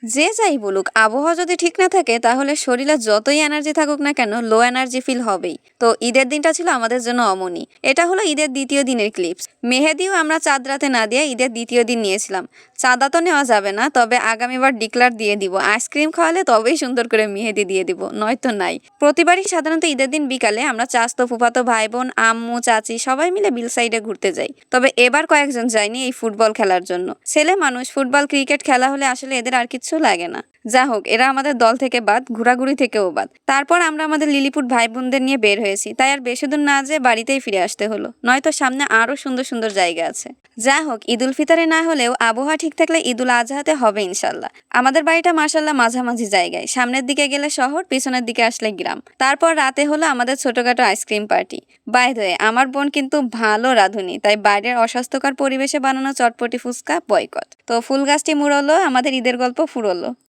যে যাই বলুক আবহাওয়া যদি ঠিক না থাকে তাহলে শরীরে যতই এনার্জি থাকুক না কেন লো এনার্জি ফিল হবেই। তো ঈদের দিনটা ছিল আমাদের জন্য অমনি। এটা হলো ঈদের দ্বিতীয় দিনের ক্লিপস। মেহেদিও আমরা চাঁদ রাতে না দিয়ে ঈদের দ্বিতীয় দিন নিয়েছিলাম। চাঁদা তো নেওয়া যাবে না, তবে আগামীবার ডিক্লার দিয়ে দিব, আইসক্রিম খাওয়ালে তবেই সুন্দর করে মেহেদি দিয়ে দিব, নয়তো নাই। প্রতিবারই সাধারণত ঈদের দিন বিকালে আমরা চাচতো ফুফাতো ভাই বোন আম্মু চাচি সবাই মিলে বিল সাইডে ঘুরতে যাই। তবে এবার কয়েকজন যায়নি এই ফুটবল খেলার জন্য। ছেলে মানুষ, ফুটবল ক্রিকেট খেলা হলে আসলে এদের আর কিচ্ছু লাগে না। যা হোক, এরা আমাদের দল থেকে বাদ, ঘোরাঘুরি থেকেও বাদ। তারপর আমরা আমাদের লিলিপুট ভাই বোনদের নিয়ে বের হয়েছি, তাই আর বেশি দূর না যেয়ে বাড়িতেই ফিরে আসতে হলো, নয়তো সামনে আরো সুন্দর সুন্দর জায়গা আছে। যা হোক, ঈদুল ফিতরে না হলেও আবহাওয়া ঠিক থাকলে ঈদুল আজহাতে হবে ইনশাল্লাহ। আমাদের বাড়িটা মাশাল্লাহ মাঝামাঝি জায়গায়, সামনের দিকে গেলে শহর, পিছনের দিকে আসলে গ্রাম। তারপর রাতে হলো আমাদের ছোটখাটো ice cream party. By the way, আমার বোন কিন্তু ভালো রাঁধুনি, তাই বাইরের অস্বাস্থ্যকর পরিবেশে বানানো চটপটি ফুচকা বয়কট। তো ফুল গাছটি মুড়লো, আমাদের ঈদের গল্প ফুরলো।